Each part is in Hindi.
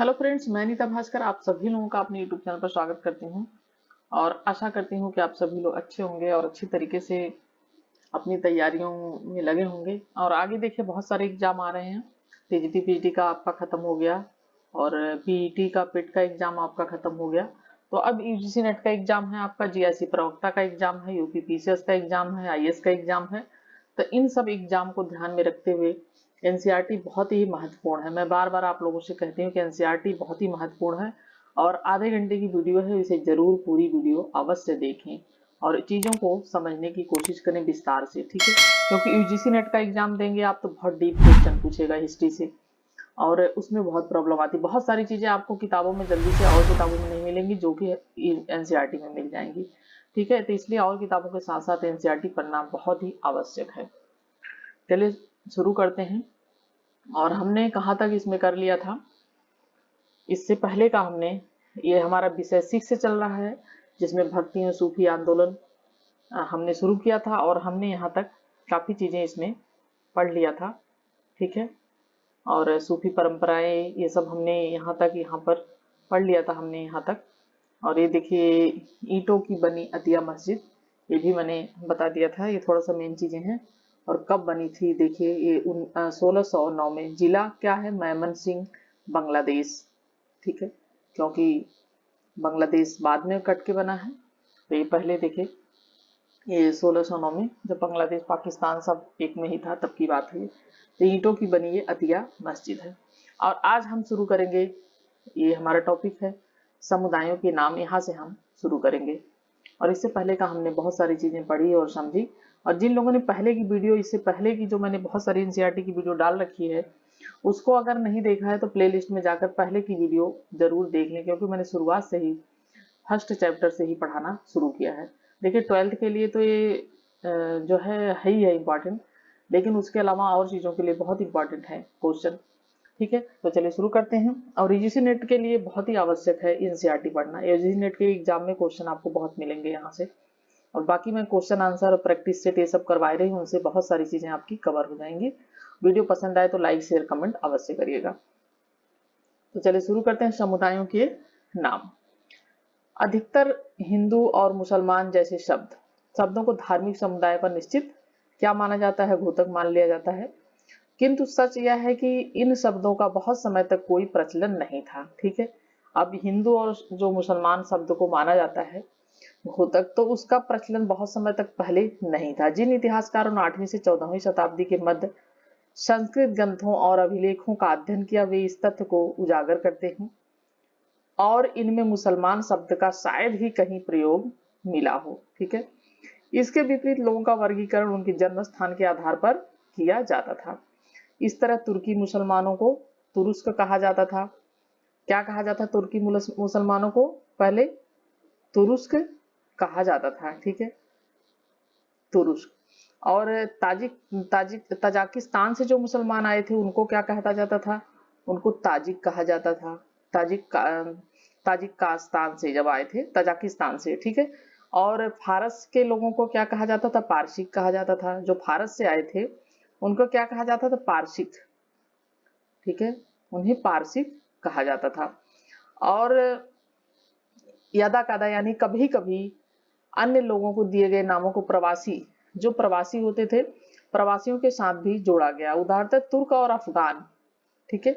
हेलो फ्रेंड्स, मैं नीता भास्कर आप सभी लोगों का अपने यूट्यूब चैनल पर स्वागत करती हूं और आशा करती हूं कि आप सभी लोग अच्छे होंगे और अच्छी तरीके से अपनी तैयारियों में लगे होंगे। और आगे देखिए बहुत सारे एग्जाम आ रहे हैं। टीजीटी पीजीटी का आपका खत्म हो गया और पीईटी का पिट का एग्जाम आपका खत्म हो गया। तो अब यूजीसी नेट का एग्जाम है, आपका जीआईसी प्रवक्ता का एग्जाम है, यूपी पीसीएस का एग्जाम है, आईएएस का एग्जाम है। तो इन सब एग्जाम को ध्यान में रखते हुए एनसीईआरटी बहुत ही महत्वपूर्ण है। मैं बार बार आप लोगों से कहती हूँ कि एनसीईआरटी बहुत ही महत्वपूर्ण है और आधे घंटे की वीडियो है, इसे जरूर पूरी वीडियो अवश्य देखें और चीज़ों को समझने की कोशिश करें विस्तार से, ठीक है। क्योंकि यूजीसी नेट का एग्जाम देंगे आप तो बहुत डीप क्वेश्चन पूछेगा हिस्ट्री से और उसमें बहुत प्रॉब्लम आती है। बहुत सारी चीज़ें आपको किताबों में जल्दी से और किताबों में नहीं मिलेंगी जो कि एनसीईआरटी में मिल जाएंगी, ठीक है। तो इसलिए और किताबों के साथ साथ एनसीईआरटी पढ़ना बहुत ही आवश्यक है। चलिए शुरू करते हैं। और हमने कहाँ तक इसमें कर लिया था, इससे पहले का हमने, ये हमारा विषय 6 से चल रहा है जिसमें भक्ति और सूफी आंदोलन हमने शुरू किया था और हमने यहाँ तक काफ़ी चीज़ें इसमें पढ़ लिया था, ठीक है। और सूफी परंपराएं ये सब हमने यहाँ पर पढ़ लिया था हमने यहाँ तक। और ये देखिए ईंटों की बनी अतिया मस्जिद, ये भी मैंने बता दिया था। ये थोड़ा सा मेन चीज़ें हैं। और कब बनी थी, देखिए ये 1609 में। जिला क्या है, मेमनसिंह, बांग्लादेश, ठीक है। क्योंकि बांग्लादेश बाद में कट के बना है, तो ये पहले देखिए ये 1609 में जब बांग्लादेश पाकिस्तान सब एक में ही था तब की बात है। तो ईंटों की बनी ये अतिया मस्जिद है। और आज हम शुरू करेंगे, ये हमारा टॉपिक है समुदायों के नाम, यहाँ से हम शुरू करेंगे। और इससे पहले का हमने बहुत सारी चीज़ें पढ़ी और समझी। और जिन लोगों ने पहले की वीडियो, इससे पहले की जो मैंने बहुत सारी एनसीईआरटी की वीडियो डाल रखी है, उसको अगर नहीं देखा है तो प्लेलिस्ट में जाकर पहले की वीडियो जरूर देख लें। क्योंकि मैंने शुरुआत से ही फर्स्ट चैप्टर से ही पढ़ाना शुरू किया है। देखिए 12th के लिए तो ये जो है ही है इम्पॉर्टेंट, लेकिन उसके अलावा और चीज़ों के लिए बहुत इंपॉर्टेंट है क्वेश्चन, ठीक है। तो चलिए शुरू करते हैं। और यूजीसी नेट के लिए बहुत ही आवश्यक है एनसीईआरटी पढ़ना। यूजीसी नेट के एग्जाम में क्वेश्चन आपको बहुत मिलेंगे यहाँ से। और बाकी मैं क्वेश्चन आंसर और प्रैक्टिस सेट ये सब करवाए रही हूँ, उनसे बहुत सारी चीज़ें आपकी कवर हो जाएंगी। वीडियो पसंद आए तो लाइक शेयर कमेंट अवश्य करिएगा। तो चलिए शुरू करते हैं। समुदायों के नाम। अधिकतर हिंदू और मुसलमान जैसे शब्दों को धार्मिक समुदाय पर निश्चित क्या माना जाता है, घोतक मान लिया जाता है। किंतु सच यह है कि इन शब्दों का बहुत समय तक कोई प्रचलन नहीं था, ठीक है। अब हिंदू और जो मुसलमान शब्द को माना जाता है घोतक, तो उसका प्रचलन बहुत समय तक पहले नहीं था। जिन इतिहासकारों ने 8वीं से 14वीं शताब्दी के मध्य संस्कृत ग्रंथों और अभिलेखों का अध्ययन किया, वे इस तथ्य को उजागर करते हैं और इनमें मुसलमान शब्द का शायद ही कहीं प्रयोग मिला हो, ठीक है। इसके विपरीत लोगों का वर्गीकरण उनके जन्म स्थान के आधार पर किया जाता था। इस तरह तुर्की मुसलमानों को तुरुस्क कहा जाता था। क्या कहा जाता? तुर्की मुसलमानों को पहले तुरुस्क कहा जाता था, ठीक है, तुरुस्क। और ताजिकिस्तान से जो मुसलमान आए थे उनको क्या कहता जाता था? उनको ताजिक कहा जाता था। ताजिकिस्तान से जब आए थे, तजाकिस्तान से, ठीक है। और फारस के लोगों को क्या कहा जाता था? पारसिक कहा जाता था। जो फारस से आए थे उनको क्या कहा जाता था? पारसिक, ठीक है, उन्हें पारसिक कहा जाता था। और यदा कदा यानी कभी कभी अन्य लोगों को दिए गए नामों को प्रवासी, जो प्रवासी होते थे, प्रवासियों के साथ भी जोड़ा गया। उदाहरणतः तुर्क और अफगान, ठीक है,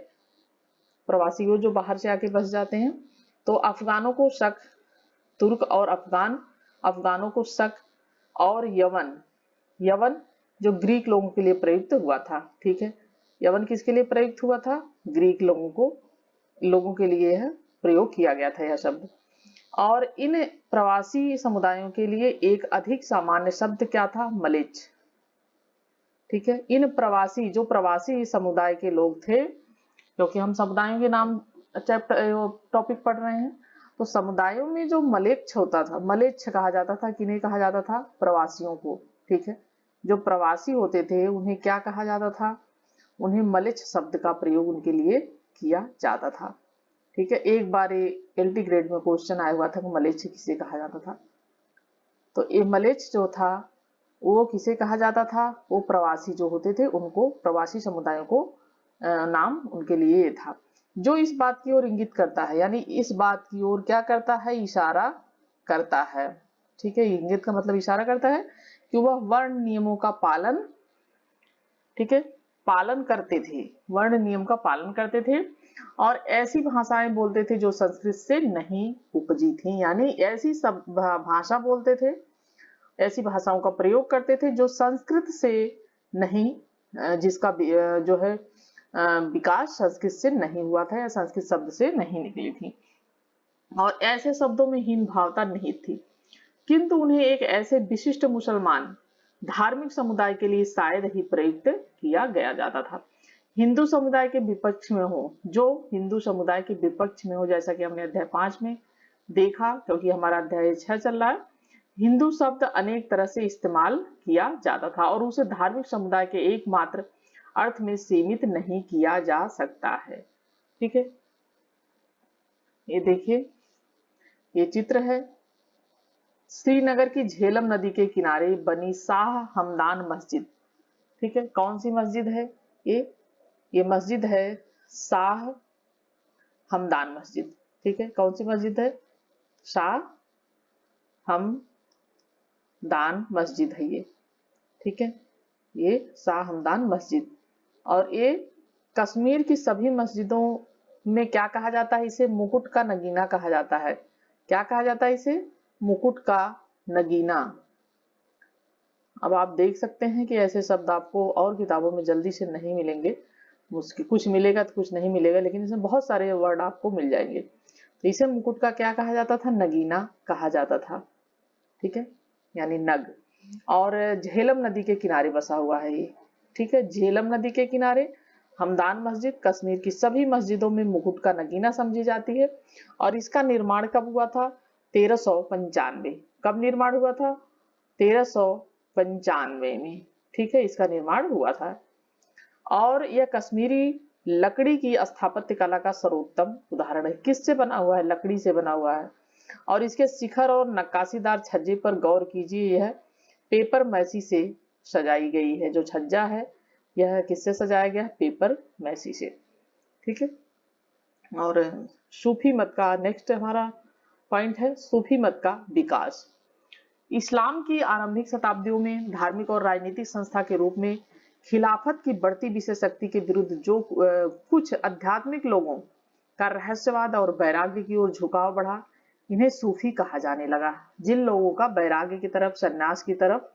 प्रवासी वो जो बाहर से आके बस जाते हैं। तो अफगानों को शक, तुर्क और अफगान, अफगानों को शक। और यवन, यवन जो ग्रीक लोगों के लिए प्रयुक्त हुआ था, ठीक है। यवन किसके लिए प्रयुक्त हुआ था? ग्रीक लोगों के लिए यह प्रयोग किया गया था यह शब्द। और इन प्रवासी समुदायों के लिए एक अधिक सामान्य शब्द क्या था? मलेच्छ, ठीक है। इन प्रवासी, जो प्रवासी समुदाय के लोग थे, क्योंकि हम समुदायों के नाम चैप्टर टॉपिक पढ़ रहे हैं, तो समुदायों में जो मलेच्छ होता था, मलेच्छ कहा जाता था। किन्हें कहा जाता था? प्रवासियों को, ठीक है। जो प्रवासी होते थे उन्हें क्या कहा जाता था? उन्हें मलेच्छ शब्द का प्रयोग उनके लिए किया जाता था, ठीक है। एक बार एलटी ग्रेड में क्वेश्चन आया हुआ था कि मलेच्छ किसे कहा जाता था। तो ये मलेच्छ जो था वो किसे कहा जाता था? वो प्रवासी जो होते थे उनको, प्रवासी समुदायों को नाम उनके लिए था। जो इस बात की ओर इंगित करता है, यानी इस बात की ओर क्या करता है, इशारा करता है। ठीक है, इंगित का मतलब इशारा करता है कि वह वर्ण नियमों का पालन, ठीक है, पालन करते थे, वर्ण नियम का पालन करते थे और ऐसी भाषाएं बोलते थे जो संस्कृत से नहीं उपजी थी, यानी ऐसी सब भाषा बोलते थे, ऐसी भाषाओं का प्रयोग करते थे जो संस्कृत से नहीं, जिसका जो है विकास संस्कृत से नहीं हुआ था या संस्कृत शब्द से नहीं निकली थी, और ऐसे शब्दों में हीन भावता निहित थी, किंतु उन्हें एक ऐसे विशिष्ट मुसलमान धार्मिक समुदाय के लिए शायद ही प्रयुक्त किया गया जाता था। हिंदू समुदाय के विपक्ष में हो, जो हिंदू समुदाय के विपक्ष में हो, जैसा कि हमने अध्याय 5 में देखा, क्योंकि हमारा अध्याय 6 चल रहा है। हिंदू शब्द अनेक तरह से इस्तेमाल किया जाता था और उसे धार्मिक समुदाय के एकमात्र अर्थ में सीमित नहीं किया जा सकता है। ठीक है, ये देखिए, ये चित्र है श्रीनगर की झेलम नदी के किनारे बनी शाह हमदान मस्जिद। ठीक है, कौन सी मस्जिद है ये मस्जिद है शाह हमदान मस्जिद। ठीक है, कौन सी मस्जिद है, शाह हमदान मस्जिद है ये। ठीक है, ये शाह हमदान मस्जिद, और ये कश्मीर की सभी मस्जिदों में क्या कहा जाता है, इसे मुकुट का नगीना कहा जाता है। क्या कहा जाता है इसे, मुकुट का नगीना। अब आप देख सकते हैं कि ऐसे शब्द आपको और किताबों में जल्दी से नहीं मिलेंगे, मुश्किल, कुछ मिलेगा तो कुछ नहीं मिलेगा, लेकिन इसमें बहुत सारे वर्ड आपको मिल जाएंगे। तो इसे मुकुट का क्या कहा जाता था, नगीना कहा जाता था। ठीक है, यानी नग, और झेलम नदी के किनारे बसा हुआ है ये। ठीक है, झेलम नदी के किनारे हमदान मस्जिद कश्मीर की सभी मस्जिदों में मुकुट का नगीना समझी जाती है, और इसका निर्माण कब हुआ था, 1395। कब निर्माण हुआ था, 1395 में। ठीक है, इसका निर्माण हुआ था, और यह कश्मीरी लकड़ी की स्थापत्य कला का सर्वोत्तम उदाहरण है। किससे बना हुआ है, लकड़ी से बना हुआ है, और इसके शिखर और नक्काशीदार छज्जे पर गौर कीजिए, यह पेपर मैसी से सजाई गई है। जो छज्जा है यह किससे सजाया गया, पेपर मैसी से। ठीक है, और सूफी मत का नेक्स्ट हमारा पॉइंट है, सूफी मत का विकास। इस्लाम की आरंभिक शताब्दियों में धार्मिक और राजनीतिक संस्था के रूप में खिलाफत की बढ़ती विशेष शक्ति के विरुद्ध जो कुछ आध्यात्मिक लोगों का रहस्यवाद और वैराग्य की ओर झुकाव बढ़ा, इन्हें सूफी कहा जाने लगा। जिन लोगों का वैराग्य की तरफ, सन्यास की तरफ,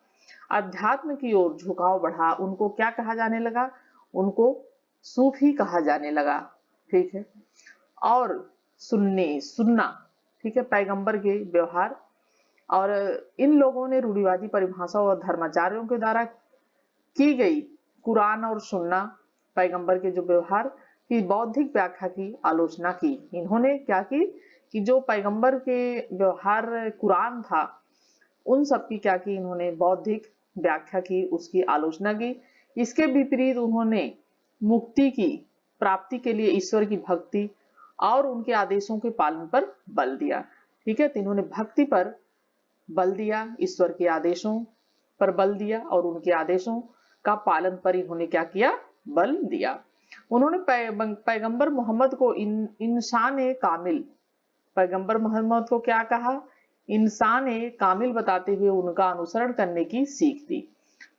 अध्यात्म की ओर झुकाव बढ़ा, उनको क्या कहा जाने लगा, उनको सूफी कहा जाने लगा। ठीक है, और सुन्ना, ठीक है, पैगंबर के व्यवहार, और इन लोगों ने रूढ़िवादी परिभाषा और धर्माचार्यों के द्वारा की गई कुरान और सुन्ना, पैगंबर के जो व्यवहार की बौद्धिक व्याख्या की आलोचना की। इन्होंने क्या की कि जो पैगंबर के व्यवहार कुरान था, उन सब की क्या की, इन्होंने बौद्धिक व्याख्या की, उसकी आलोचना की। इसके विपरीत उन्होंने मुक्ति की प्राप्ति के लिए ईश्वर की भक्ति और उनके आदेशों के पालन पर बल दिया। ठीक है, तो इन्होंने भक्ति पर बल दिया, ईश्वर के आदेशों पर बल दिया, और उनके आदेशों का पालन पर इन्होंने क्या किया, बल दिया। उन्होंने पैगंबर मोहम्मद को इंसान कामिल, पैगंबर मोहम्मद को क्या कहा, इंसान कामिल बताते हुए उनका अनुसरण करने की सीख दी।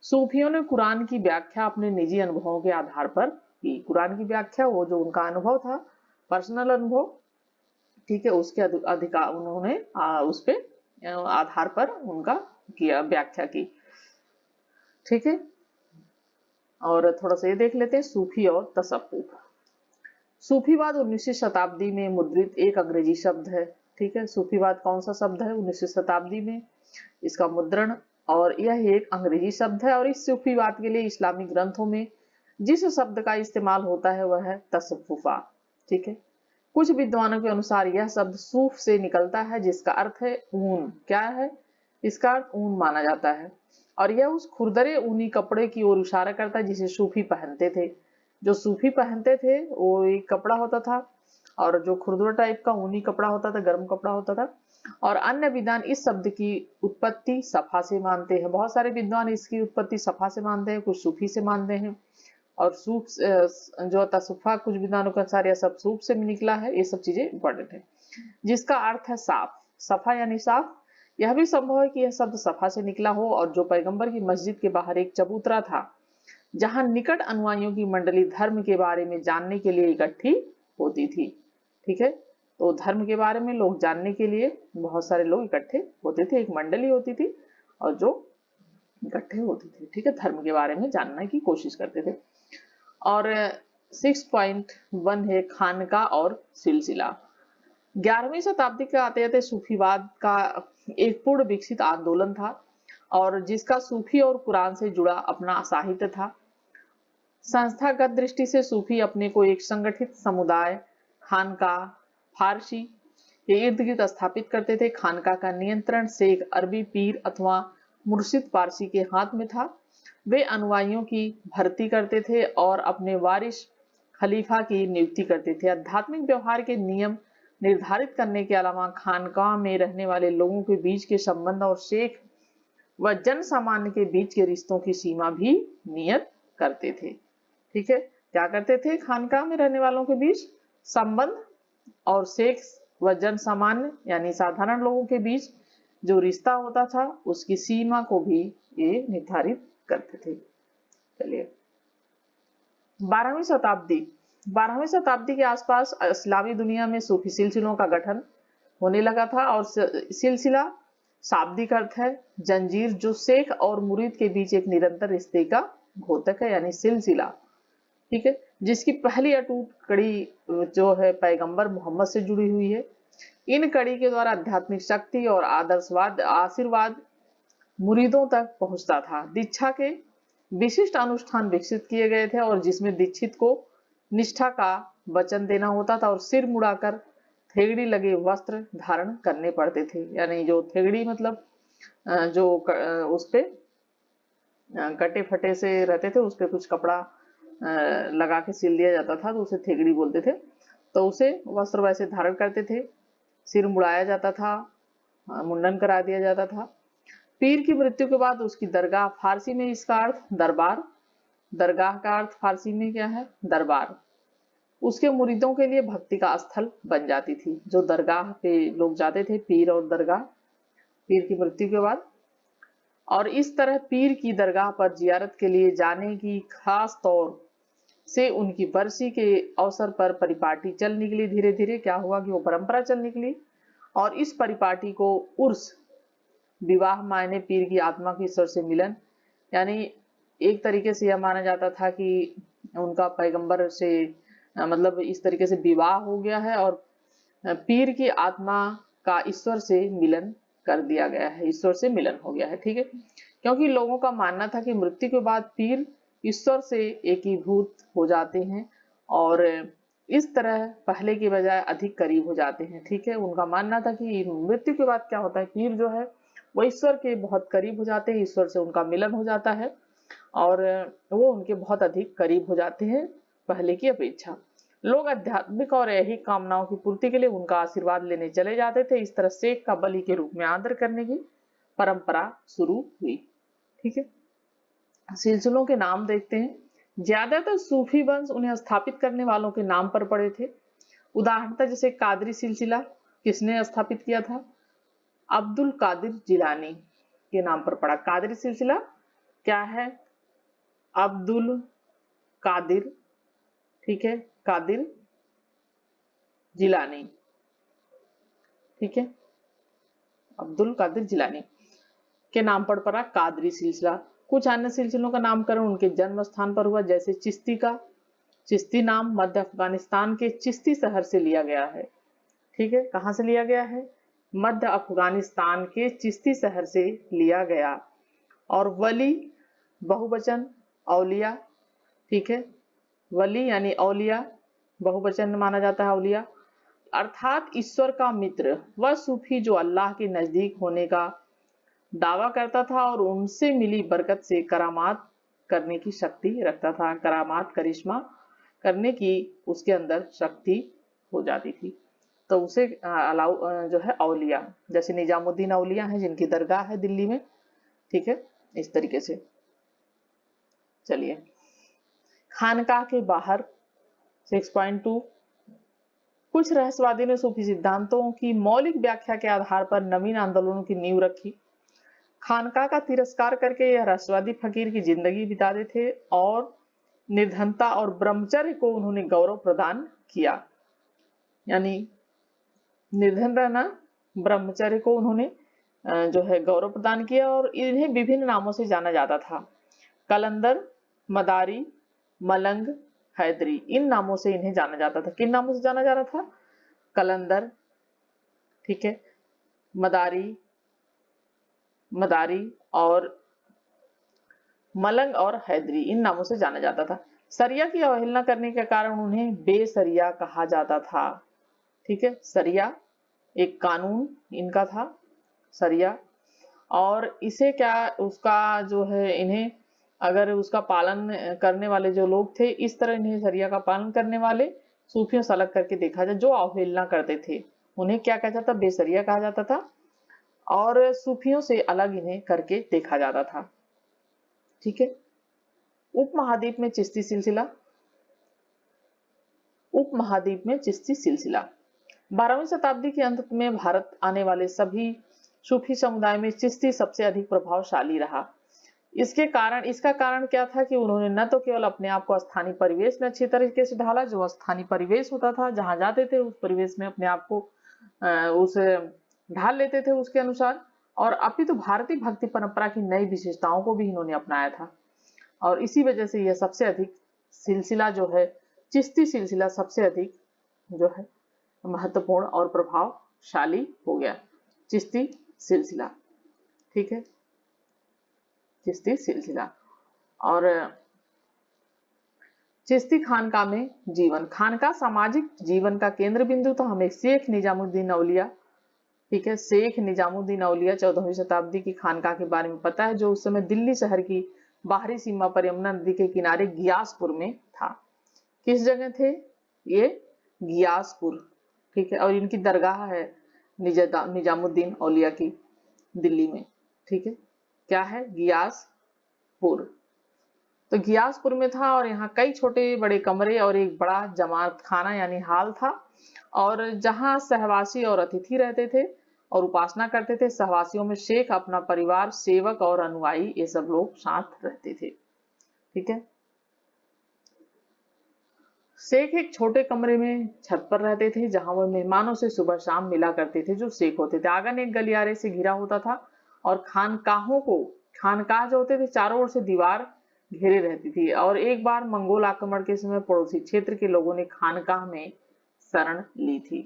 सूफियों ने कुरान की व्याख्या अपने निजी अनुभवों के आधार पर की। कुरान की व्याख्या वो जो उनका अनुभव था, पर्सनल अनुभव, ठीक है, उसके अधिकार उन्होंने उस पे आधार पर उनका किया, व्याख्या की। ठीक है, और थोड़ा सा ये देख लेते हैं सूफी और तसव्वुफ। सूफीवाद 19वीं शताब्दी में मुद्रित एक अंग्रेजी शब्द है। ठीक है, सूफीवाद कौन सा शब्द है, 19वीं शताब्दी में इसका मुद्रण, और यह एक अंग्रेजी शब्द है, और इस सूफीवाद के लिए इस्लामी ग्रंथों में जिस शब्द का इस्तेमाल होता है वह है तसव्वुफा। ठीक है, कुछ विद्वानों के अनुसार यह शब्द सूफ से निकलता है, जिसका अर्थ है ऊन। क्या है इसका अर्थ, ऊन माना जाता है, और यह उस खुरदरे ऊनी कपड़े की ओर इशारा करता है जिसे सूफी पहनते थे। जो सूफी पहनते थे वो एक कपड़ा होता था, और जो खुरदुरा टाइप का ऊनी कपड़ा होता था, गर्म कपड़ा होता था। और अन्य विद्वान इस शब्द की उत्पत्ति सफा से मानते हैं। बहुत सारे विद्वान इसकी उत्पत्ति सफा से मानते हैं, कुछ सूफी से मानते हैं, और सूप जो तसुफा कुछ विद्वानों के अनुसार यह सब सूप से भी निकला है। ये सब चीजें इंपॉर्टेंट है। जिसका अर्थ है साफ, सफा यानी साफ। यह भी संभव है कि यह शब्द सफा से निकला हो और जो पैगंबर की मस्जिद के बाहर एक चबूतरा था जहां निकट अनुयायियों की मंडली धर्म के बारे में जानने के लिए इकट्ठी होती थी। ठीक है, तो धर्म के बारे में लोग जानने के लिए बहुत सारे लोग इकट्ठे होते थे, एक मंडली होती थी और जो इकट्ठे होते थे, ठीक है, धर्म के बारे में जानने की कोशिश करते थे। और 6.1 है खानका और सिलसिला। 11वीं शताब्दी के आते आते सूफीवाद का एक पूर्ण विकसित आंदोलन था और जिसका सूफी और कुरान से जुड़ा अपना साहित्य था। संस्थागत दृष्टि से सूफी अपने को एक संगठित समुदाय खानका फारसी के इर्द गिर्द स्थापित करते थे। खानका का नियंत्रण शेख अरबी पीर अथवा मुर्शिद पारसी के हाथ में था। वे अनुयायियों की भर्ती करते थे और अपने वारिस खलीफा की नियुक्ति करते थे। आध्यात्मिक व्यवहार के नियम निर्धारित करने के अलावा खानका में रहने वाले लोगों के बीच के संबंध और शेख व जन सामान्य के बीच के रिश्तों की सीमा भी नियत करते थे। ठीक है, क्या करते थे? खानका में रहने वालों के बीच संबंध और शेख व जन सामान्य यानी साधारण लोगों के बीच जो रिश्ता होता था उसकी सीमा को भी ये निर्धारित करते थे। चलिए, 12वीं शताब्दी के आसपास इस्लामी दुनिया में सूफी सिलसिलों का गठन होने लगा था और सिलसिला शाब्दिक अर्थ है जंजीर, जो शेख और मुरीद के बीच एक निरंतर रिश्ते का घोतक है, यानी सिलसिला। ठीक है, जिसकी पहली अटूट कड़ी जो है पैगंबर मोहम्मद से जुड़ी हुई है। इन कड़ी के द्वारा आध्यात्मिक शक्ति और आदर्शवाद आशीर्वाद मुरीदों तक पहुंचता था। दीक्षा के विशिष्ट अनुष्ठान विकसित किए गए थे और जिसमें दीक्षित को निष्ठा का वचन देना होता था और सिर मुड़ाकर थेगड़ी लगे वस्त्र धारण करने पड़ते थे। यानी जो थेगड़ी मतलब जो उस पे कटे फटे से रहते थे, उस पे कुछ कपड़ा लगा के सिल दिया जाता था तो उसे थेगड़ी बोलते थे। तो उसे वस्त्र वैसे धारण करते थे, सिर मुड़ाया जाता था, मुंडन करा दिया जाता था। पीर की मृत्यु के बाद उसकी दरगाह, फारसी में इसका अर्थ दरबार, दरगाह का अर्थ फारसी में क्या है? दरबार, उसके मुरीदों के लिए भक्ति का स्थल बन जाती थी। जो दरगाह पे लोग जाते थे, पीर और दरगाह, पीर की मृत्यु के बाद। और इस तरह पीर की दरगाह पर जियारत के लिए जाने की खास तौर से उनकी बरसी के अवसर पर परिपाटी चल निकली। धीरे धीरे क्या हुआ कि वो परंपरा चल निकली और इस परिपाटी को उर्स, विवाह मायने पीर की आत्मा की ईश्वर से मिलन, यानी एक तरीके से यह माना जाता था कि उनका पैगंबर से मतलब इस तरीके से विवाह हो गया है और पीर की आत्मा का ईश्वर से मिलन कर दिया गया है, ईश्वर से मिलन हो गया है। ठीक है, क्योंकि लोगों का मानना था कि मृत्यु के बाद पीर ईश्वर से एकीभूत हो जाते हैं और इस तरह पहले की बजाय अधिक करीब हो जाते हैं। ठीक है, उनका मानना था कि मृत्यु के बाद क्या होता है, पीर जो है वो ईश्वर के बहुत करीब हो जाते हैं, ईश्वर से उनका मिलन हो जाता है और वो उनके बहुत अधिक करीब हो जाते हैं पहले की अपेक्षा। लोग आध्यात्मिक और ऐहिक कामनाओं की पूर्ति के लिए उनका आशीर्वाद लेने चले जाते थे। इस तरह शेख का बलि के रूप में आदर करने की परंपरा शुरू हुई। ठीक है, सिलसिलों के नाम देखते हैं। ज्यादातर सूफी वंश उन्हें स्थापित करने वालों के नाम पर पड़े थे। उदाहरणतः जैसे कादरी सिलसिला किसने स्थापित किया था? अब्दुल कादिर जिलानी के नाम पर पड़ा। कादरी सिलसिला क्या है? अब्दुल कादिर, ठीक है, कादिर जिलानी, ठीक है, अब्दुल कादिर जिलानी के नाम पर पड़ा कादरी सिलसिला। कुछ अन्य सिलसिलों का नामकरण उनके जन्म स्थान पर हुआ, जैसे चिश्ती का चिश्ती नाम मध्य अफगानिस्तान के चिश्ती शहर से लिया गया है। ठीक है, कहां से लिया गया है? मध्य अफगानिस्तान के चिश्ती शहर से लिया गया। और वली बहुवचन औलिया, ठीक है, वली यानी औलिया बहुवचन माना जाता है औलिया, अर्थात ईश्वर का मित्र। वह सूफी जो अल्लाह के नजदीक होने का दावा करता था और उनसे मिली बरकत से करामात करने की शक्ति रखता था। करामात, करिश्मा करने की उसके अंदर शक्ति हो जाती थी, तो उसे अलाउ जो है औलिया, जैसे निजामुद्दीन औलिया है जिनकी दरगाह है दिल्ली में। ठीक है, इस तरीके से। चलिए, खानकाह के बाहर 6.2 कुछ रहस्यवादियों ने सूफी सिद्धांतों की मौलिक व्याख्या के आधार पर नवीन आंदोलनों की नींव रखी। खानकाह का तिरस्कार करके यह रहस्यवादी फकीर की जिंदगी बिताते थे और निर्धनता और ब्रह्मचर्य को उन्होंने गौरव प्रदान किया। यानी निर्धन रहना, ब्रह्मचर्य को उन्होंने जो है गौरव प्रदान किया और इन्हें विभिन्न नामों से जाना जाता था। कलंदर, मदारी, मलंग, हैदरी, इन नामों से इन्हें जाना जाता था। किन नामों से जाना जा रहा था? कलंदर, ठीक है, मदारी और मलंग और हैदरी, इन नामों से जाना जाता था। सरिया की अवहेलना करने के कारण उन्हें बेसरिया कहा जाता था। ठीक है, सरिया एक कानून इनका था, सरिया, और इसे क्या उसका जो है इन्हें अगर उसका पालन करने वाले जो लोग थे, इस तरह इन्हें सरिया का पालन करने वाले सूफियों से अलग करके देखा जाए, जो अवहेलना करते थे उन्हें क्या कहा जाता? बेसरिया कहा जाता था और सूफियों से अलग इन्हें करके देखा जाता था। ठीक है, उपमहाद्वीप में चिश्ती सिलसिला। उपमहाद्वीप में चिश्ती सिलसिला 12वीं शताब्दी के अंत में भारत आने वाले सभी सूफी समुदाय में चिश्ती सबसे अधिक प्रभावशाली रहा। इसका कारण क्या था कि उन्होंने न तो केवल अपने आप को स्थानीय परिवेश में अच्छी तरीके से ढाला, जो स्थानीय परिवेश होता था जहां जाते थे उस परिवेश में अपने आप को उस ढाल लेते थे उसके अनुसार, और अपितु भारतीय भक्ति परंपरा की नई विशेषताओं को भी इन्होंने अपनाया था। और इसी वजह से यह सबसे अधिक सिलसिला जो है, चिश्ती सिलसिला सबसे अधिक जो है महत्वपूर्ण और प्रभावशाली हो गया। चिश्ती सिलसिला, ठीक है, चिश्ती सिलसिला। और चिश्ती खानका में जीवन, खानका सामाजिक जीवन का केंद्र बिंदु था। हमें शेख निजामुद्दीन औलिया, ठीक है, शेख निजामुद्दीन औलिया 14वीं शताब्दी की खानका के बारे में पता है, जो उस समय दिल्ली शहर की बाहरी सीमा पर यमुना नदी के किनारे गियासपुर में था। किस जगह थे ये? गियासपुर, ठीक है, और इनकी दरगाह है निजामुद्दीन औलिया की दिल्ली में, ठीक है, क्या है? गियासपुर। तो गियासपुर में था और यहाँ कई छोटे बड़े कमरे और एक बड़ा जमात खाना यानी हाल था, और जहाँ सहवासी और अतिथि रहते थे और उपासना करते थे। सहवासियों में शेख, अपना परिवार, सेवक और अनुयायी, ये सब लोग साथ रहते थे। ठीक है, शेख एक छोटे कमरे में छत पर रहते थे जहां वह मेहमानों से सुबह शाम मिला करते थे, जो शेख होते थे। आंगन एक गलियारे से घिरा होता था और खानकाह जो होते थे चारों ओर से दीवार घेरे रहती थी। और एक बार मंगोल आक्रमण के समय पड़ोसी क्षेत्र के लोगों ने खानकाह में शरण ली थी।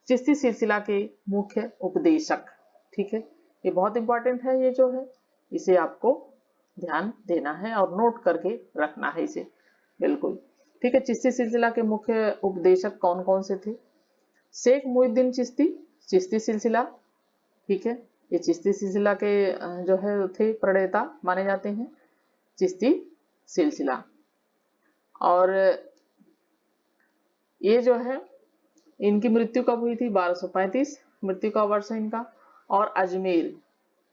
चिश्ती सिलसिला के मुख्य उपदेशक, ठीक है, ये बहुत इंपॉर्टेंट है, ये जो है इसे आपको ध्यान देना है और नोट करके रखना है इसे, बिल्कुल, ठीक है। चिश्ती सिलसिला के मुख्य उपदेशक कौन कौन से थे? शेख मुहिउद्दीन चिश्ती, चिश्ती सिलसिला, ठीक है, ये चिश्ती सिलसिला के जो है थे प्रणेता माने जाते हैं, चिश्ती सिलसिला। और ये जो है इनकी मृत्यु कब हुई थी? 1235 मृत्यु का वर्ष है इनका। और अजमेर,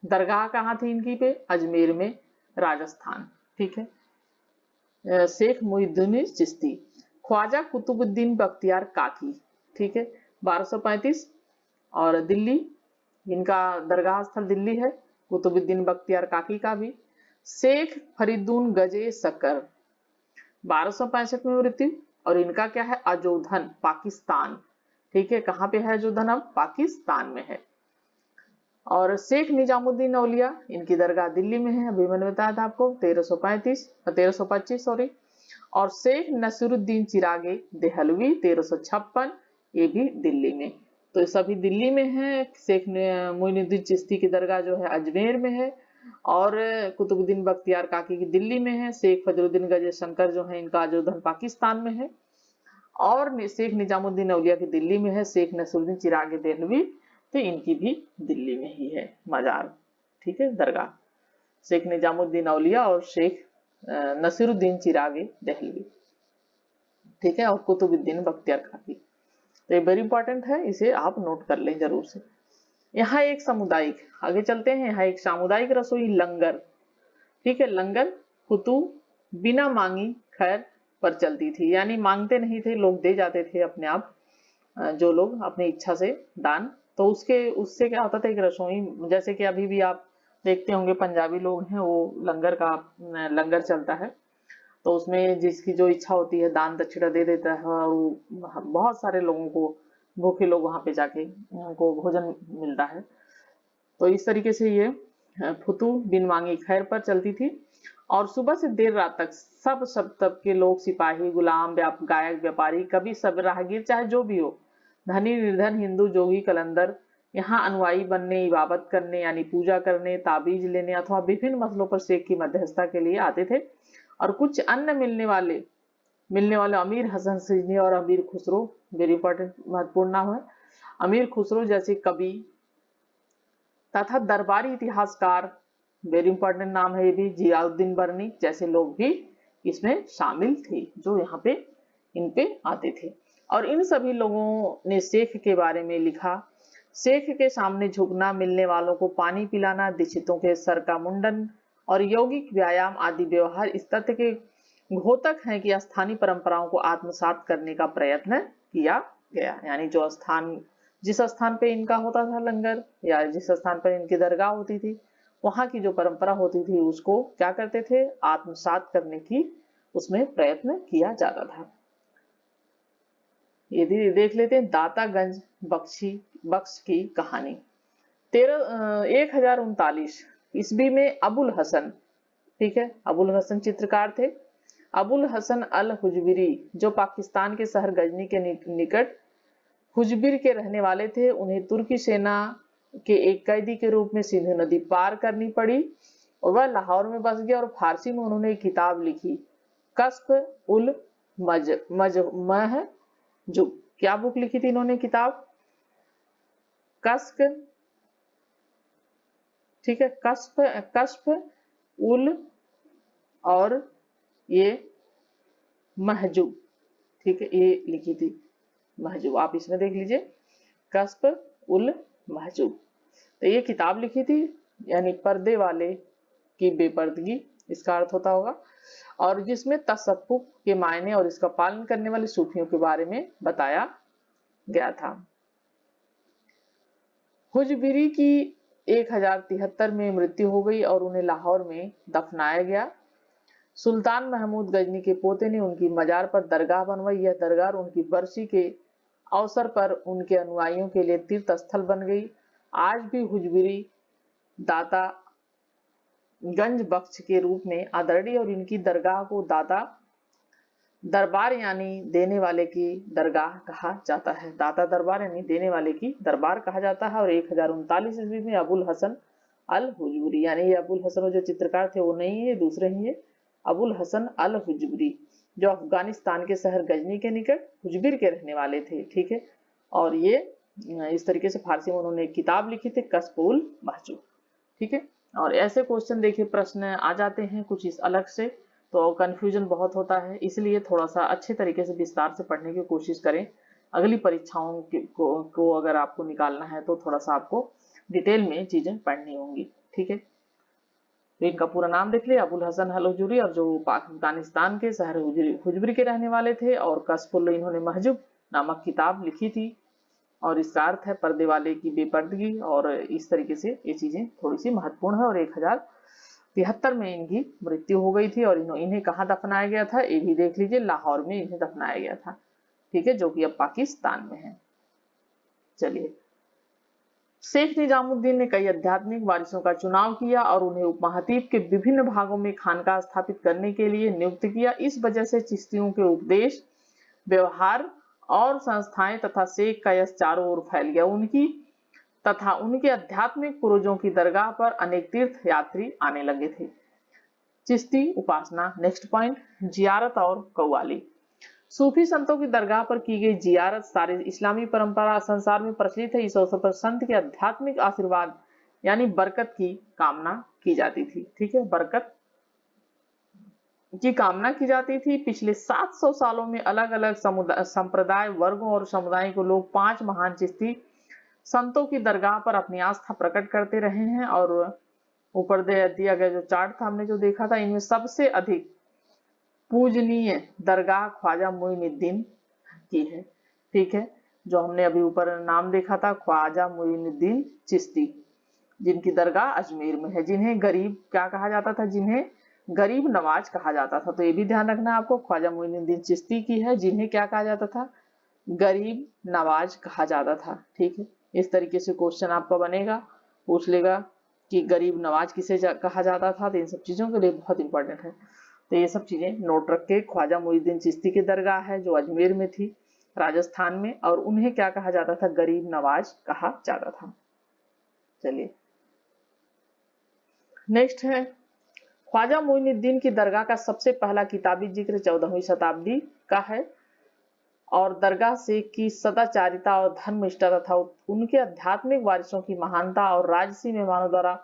दरगाह कहाँ थी इनकी पे? अजमेर में, राजस्थान, ठीक है। शेख मुहिउद्दीन चिश्ती। ख्वाजा कुतुबुद्दीन बख्तियार काकी, ठीक है, 1235। और दिल्ली, इनका दरगाह स्थल दिल्ली है, कुतुबुद्दीन बख्तियार काकी का भी। शेख फरीदुन गजे सकर, 1265 में मृत्यु, और इनका क्या है? अजोधन, पाकिस्तान, ठीक है, कहाँ पे है अजोधन? अब पाकिस्तान में है। और शेख निजामुद्दीन औलिया, इनकी दरगाह दिल्ली में है, अभी मैंने बताया था आपको, 1325 सॉरी। और शेख नसीरुद्दीन चिरागे देहलवी 1356, ये भी दिल्ली में। तो सभी दिल्ली में है। शेख मुइनुद्दीन चिश्ती की दरगाह जो है अजमेर में है, और कुतुबुद्दीन बख्तियार काकी की दिल्ली में है। शेख फजलुद्दीन गजे शंकर जो है इनका अजोधन पाकिस्तान में है, और शेख निजामुद्दीन औलिया की दिल्ली में है। शेख नसीरुद्दीन चिरागे देहलवी, तो इनकी भी दिल्ली में ही है मजार, ठीक है, दरगाह, शेख निजामुद्दीन औलिया और शेख नसीरुद्दीन चिरागे देहलवी, ठीक है, और कुतुबुद्दीन बख्तियार काकी। तो ये वेरी इंपॉर्टेंट है, इसे आप नोट कर लें जरूर से। यहाँ एक सामुदायिक, आगे चलते हैं, यहाँ एक सामुदायिक रसोई लंगर, ठीक है, लंगर, कुतुब, बिना मांगी खैर, पर चलती थी, यानी मांगते नहीं थे, लोग दे जाते थे अपने आप, जो लोग अपनी इच्छा से दान। तो उससे क्या होता था, एक रसोई, जैसे कि अभी भी आप देखते होंगे पंजाबी लोग हैं वो लंगर का लंगर चलता है, तो उसमें जिसकी जो इच्छा होती है दान दक्षिणा दे देता है, और बहुत सारे लोगों को, भूखे लोग वहां पे जाके उनको भोजन मिलता है। तो इस तरीके से ये फुतू बिन मांगी खैर पर चलती थी। और सुबह से देर रात तक सब तब के लोग, सिपाही, गुलाम, गायक, व्यापारी, कवि, सब राहगीर, चाहे जो भी हो, धनी, निर्धन, हिंदू, जोगी, कलंदर, यहाँ अनुयायी बनने, इबादत करने यानी पूजा करने, ताबीज लेने अथवा विभिन्न मसलों पर शेख की मध्यस्थता के लिए आते थे। और कुछ अन्य मिलने वाले अमीर हसन सिजनी और अमीर खुसरो, वेरी इंपॉर्टेंट, महत्वपूर्ण नाम है, अमीर खुसरो जैसे कवि तथा दरबारी इतिहासकार, वेरी इंपॉर्टेंट नाम है ये भी, जियाउद्दीन बर्नी जैसे लोग भी इसमें शामिल थे, जो यहाँ पे इन पे आते थे। और इन सभी लोगों ने शेख के बारे में लिखा। शेख के सामने झुकना, मिलने वालों को पानी पिलाना, दीक्षितों के सर का मुंडन और यौगिक व्यायाम आदि व्यवहार इस तथ्य के घोतक हैं कि स्थानीय परंपराओं को आत्मसात करने का प्रयत्न किया गया। यानी जिस स्थान पे इनका होता था लंगर, या जिस स्थान पर इनकी दरगाह होती थी, वहां की जो परंपरा होती थी उसको क्या करते थे, आत्मसात करने की उसमें प्रयत्न किया जाता था। यदि देख लेते हैं दातागंज बख्श की कहानी। 1039 ईस्वी में अबुल हसन, ठीक है, अबुल हसन चित्रकार थे। अबुल हसन अल हुजविरी जो पाकिस्तान के शहर गजनी के निकट हुजबिर के रहने वाले थे, उन्हें तुर्की सेना के एक कैदी के रूप में सिंधु नदी पार करनी पड़ी और वह लाहौर में बस गया। और फारसी में उन्होंने एक किताब लिखी, कस्फ उल मजमह, जो क्या बुक लिखी थी इन्होंने, किताब कस्फ, ठीक है, कस्फ उल और ये महजूब, ठीक है, ये लिखी थी महजूब, आप इसमें देख लीजिए, कस्फ उल महजूब। तो ये किताब लिखी थी, यानी पर्दे वाले की बेपर्दगी इसका अर्थ होता होगा, और जिसमें तसव्वुफ के मायने और इसका पालन करने वाले सूफियों के बारे में बताया गया था। हुजबिरी की 1073 में मृत्यु हो गई और उन्हें लाहौर में दफनाया गया। सुल्तान महमूद गजनी के पोते ने उनकी मजार पर दरगाह बनवाई। यह दरगाह उनकी बरसी के अवसर पर उनके अनुयायियों के लिए तीर्थ स्थल बन गई। आज भी हुजबिरी दाता गंज बख्श के रूप में आदरणीय, और इनकी दरगाह को दाता दरबार यानी देने वाले की दरगाह कहा जाता है। दाता दरबार यानी देने वाले की दरबार कहा जाता है। और 1039 ईस्वी में अबुल हसन अल हुजबरी, यानी ये अबुल हसन जो चित्रकार थे वो नहीं है, दूसरे ही है, अबुल हसन अल हुजबरी, जो अफगानिस्तान के शहर गजनी के निकट हुजबिर के रहने वाले थे, ठीक है। और ये इस तरीके से फारसी में उन्होंने एक किताब लिखी थी, कस्फ उल महजूब, ठीक है। और ऐसे क्वेश्चन देखिए प्रश्न आ जाते हैं कुछ इस अलग से, तो कंफ्यूजन बहुत होता है, इसलिए थोड़ा सा अच्छे तरीके से विस्तार से पढ़ने की कोशिश करें। अगली परीक्षाओं को अगर आपको निकालना है तो थोड़ा सा आपको डिटेल में चीजें पढ़नी होंगी, ठीक है। तो इनका पूरा नाम देख लिया, अबुल हसन अल हुजबरी, और जो अफगानिस्तान के शहर हुजबरी के रहने वाले थे, और कस्फुल इन्होंने महजूब नामक किताब लिखी थी, और इसका अर्थ है पर्दे वाले की बेपर्दगी। और इस तरीके से ये चीजें थोड़ी सी महत्वपूर्ण है। और 1073 में इनकी मृत्यु हो गई थी। और इन्हें कहाँ दफनाया गया था ये भी देख लीजिए, लाहौर में इन्हें दफनाया गया था, ठीक है, जो कि अब पाकिस्तान में है। चलिए, शेख निजामुद्दीन ने कई आध्यात्मिक वारिसों का चुनाव किया और उन्हें उपमहाद्वीप के विभिन्न भागों में खानकाह स्थापित करने के लिए नियुक्त किया। इस वजह से चिश्तियों के उपदेश, व्यवहार और संस्थाएं तथा शेख का यश चारों ओर फैल गया। उनके आध्यात्मिक पूर्वजों की दरगाह पर अनेक तीर्थ यात्री आने लगे थे। चिश्ती उपासना, नेक्स्ट पॉइंट, जियारत और कव्वाली। सूफी संतों की दरगाह पर की गई जियारत सारे इस्लामी परंपरा संसार में प्रचलित है। इस अवसर पर संत के आध्यात्मिक आशीर्वाद यानी बरकत की कामना की जाती थी, ठीक है, बरकत की कामना की जाती थी। पिछले 700 सालों में अलग अलग संप्रदाय, वर्गों और समुदाय को लोग 5 महान चिश्ती संतों की दरगाह पर अपनी आस्था प्रकट करते रहे हैं। और ऊपर दिया गया जो चार्ट था, हमने जो देखा था, इनमें सबसे अधिक पूजनीय दरगाह ख्वाजा मोइनुद्दीन की है। ठीक है, जो हमने अभी ऊपर नाम देखा था ख्वाजा मोइनुद्दीन चिश्ती, जिनकी दरगाह अजमेर में है, जिन्हें गरीब क्या कहा जाता था, जिन्हें गरीब नवाज कहा जाता था। तो ये भी ध्यान रखना आपको, ख्वाजा मोइनुद्दीन चिश्ती की है, जिन्हें क्या कहा जाता था, गरीब नवाज कहा जाता था। ठीक है, इस तरीके से क्वेश्चन आपका बनेगा, पूछ लेगा कि गरीब नवाज किसे कहा जाता था। तो इन सब चीजों के लिए बहुत इंपॉर्टेंट है, तो ये सब चीजें नोट रख के। ख्वाजा मोइनुद्दीन चिश्ती की दरगाह है जो अजमेर में थी, राजस्थान में, और उन्हें क्या कहा जाता था, गरीब नवाज कहा जाता था। चलिए नेक्स्ट है, ख्वाजा मोइनुद्दीन की दरगाह का सबसे पहला किताबी जिक्र 14वीं शताब्दी का है, और दरगाह से की सदाचारिता और धर्मनिष्ठा तथा उनके आध्यात्मिक वारिसों की महानता और राजसी मेहमानों द्वारा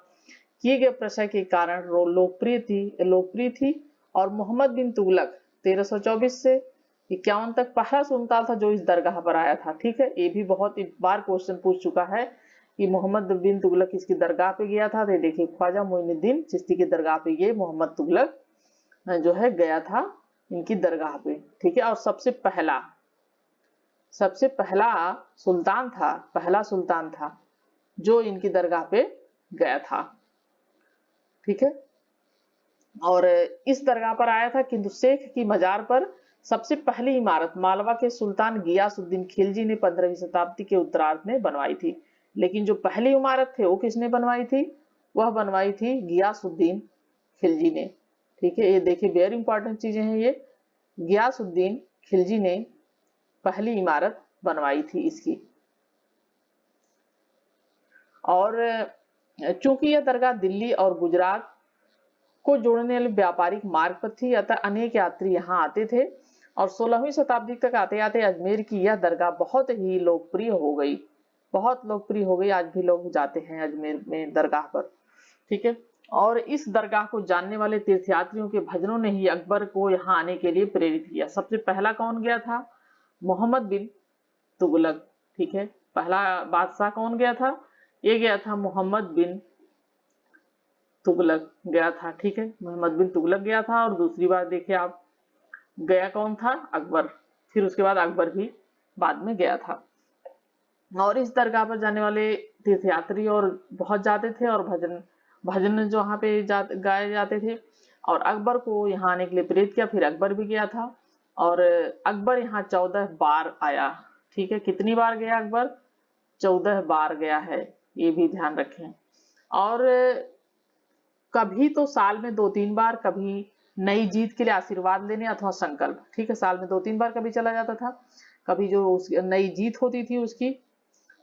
किए गए प्रशय के कारण लोकप्रिय थी। और मोहम्मद बिन तुगलक 1324 से 51 तक पहला सुल्तान था जो इस दरगाह पर आया था। ठीक है, ये भी बहुत बार क्वेश्चन पूछ चुका है कि मोहम्मद बिन तुगलक इसकी दरगाह पे गया था। तो देखिए ख्वाजा मोइनुद्दीन चिश्ती की दरगाह पे ये मोहम्मद तुगलक जो है गया था इनकी दरगाह पे। ठीक है, और सबसे पहला सुल्तान था जो इनकी दरगाह पे गया था। ठीक है, और इस दरगाह पर आया था, किंतु शेख की मजार पर सबसे पहली इमारत मालवा के सुल्तान गियासुद्दीन खिलजी ने 15वीं शताब्दी के उत्तरार्ध में बनवाई थी। लेकिन जो पहली इमारत थे वो किसने बनवाई थी, वह बनवाई थी गियासुद्दीन खिलजी ने। ठीक है, ये देखिए वेरी इंपॉर्टेंट चीजें हैं ये, गियासुद्दीन खिलजी ने पहली इमारत बनवाई थी इसकी। और चूंकि यह दरगाह दिल्ली और गुजरात को जोड़ने वाले व्यापारिक मार्ग पर थी, अतः अनेक यात्री यहाँ आते थे, और 16वीं शताब्दी तक आते आते अजमेर की यह दरगाह बहुत ही लोकप्रिय हो गई, आज भी लोग जाते हैं अजमेर में दरगाह पर। ठीक है, और इस दरगाह को जानने वाले तीर्थयात्रियों के भजनों ने ही अकबर को यहाँ आने के लिए प्रेरित किया। सबसे पहला कौन गया था, मोहम्मद बिन तुगलक। ठीक है, पहला बादशाह कौन गया था, ये गया था मोहम्मद बिन तुगलक गया था। ठीक है, मोहम्मद बिन तुगलक गया था, और दूसरी बार देखिए आप गया कौन था, अकबर। फिर उसके बाद अकबर भी बाद में गया था। और इस दरगाह पर जाने वाले तीर्थयात्री और बहुत जाते थे, और भजन जो यहाँ पे गाए जाते थे, और अकबर को यहाँ आने के लिए प्रेरित किया। फिर अकबर भी गया था, और अकबर यहाँ 14 बार आया। ठीक है, कितनी बार गया अकबर, 14 बार गया है, ये भी ध्यान रखें। और कभी तो साल में 2-3 बार, कभी नई जीत के लिए आशीर्वाद लेने अथवा संकल्प। ठीक है, साल में 2-3 बार कभी चला जाता था, कभी जो नई जीत होती थी उसकी,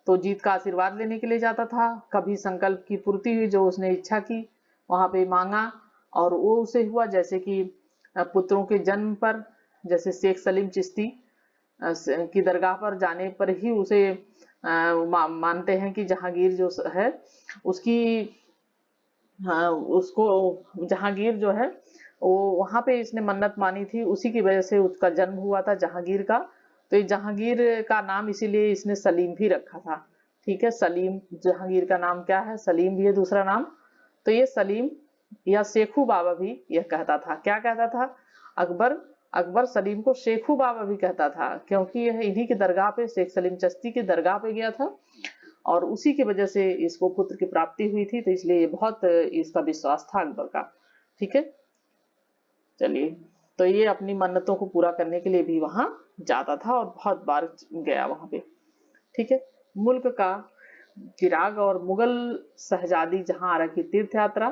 तो जीत का आशीर्वाद लेने के लिए जाता था, कभी संकल्प की पूर्ति हुई, जो उसने इच्छा की वहां पे मांगा और वो उसे हुआ। जैसे कि पुत्रों के जन्म पर, जैसे शेख सलीम चिश्ती की दरगाह पर जाने पर ही उसे मानते हैं कि जहांगीर जो है उसको जहांगीर जो है वो वहां पे इसने मन्नत मानी थी, उसी की वजह से उसका जन्म हुआ था जहांगीर का। तो ये जहांगीर का नाम इसीलिए इसने सलीम भी रखा था। ठीक है, सलीम, जहांगीर का नाम क्या है, सलीम भी है दूसरा नाम। तो ये सलीम या शेखू बाबा भी यह कहता था, क्या कहता था, अकबर सलीम को शेखू बाबा भी कहता था, क्योंकि यह इन्हीं की दरगाह पे, शेख सलीम चिश्ती की दरगाह पे गया था, और उसी की वजह से इसको पुत्र की प्राप्ति हुई थी। तो इसलिए बहुत इसका विश्वास था अकबर का। ठीक है, चलिए, तो ये अपनी मन्नतों को पूरा करने के लिए भी वहां जाता था और बहुत बार गया वहां पे। ठीक है, मुल्क का चिराग और मुगल शहजादी जहां आरा की तीर्थ यात्रा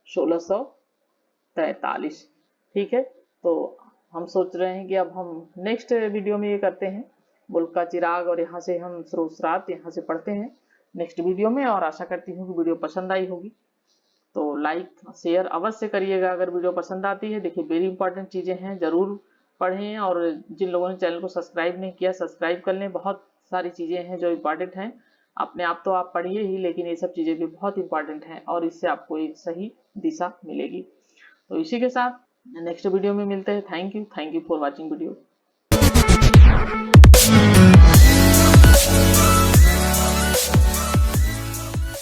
1643। ठीक है, तो हम सोच रहे हैं कि अब हम नेक्स्ट वीडियो में ये करते हैं, मुल्क का चिराग, और यहाँ से हम स्रोत यहाँ से पढ़ते हैं नेक्स्ट वीडियो में। और आशा करती हूँ कि वीडियो पसंद आई होगी, तो लाइक शेयर अवश्य करिएगा अगर वीडियो पसंद आती है। देखिए वेरी इंपॉर्टेंट चीजें हैं, जरूर पढ़ें, और जिन लोगों ने चैनल को सब्सक्राइब नहीं किया सब्सक्राइब कर लें। बहुत सारी चीजें हैं जो इंपॉर्टेंट हैं, अपने आप तो आप पढ़िए ही, लेकिन ये सब चीजें भी बहुत इंपॉर्टेंट हैं, और इससे आपको एक सही दिशा मिलेगी। तो इसी के साथ नेक्स्ट वीडियो में मिलते हैं। Thank you for watching video.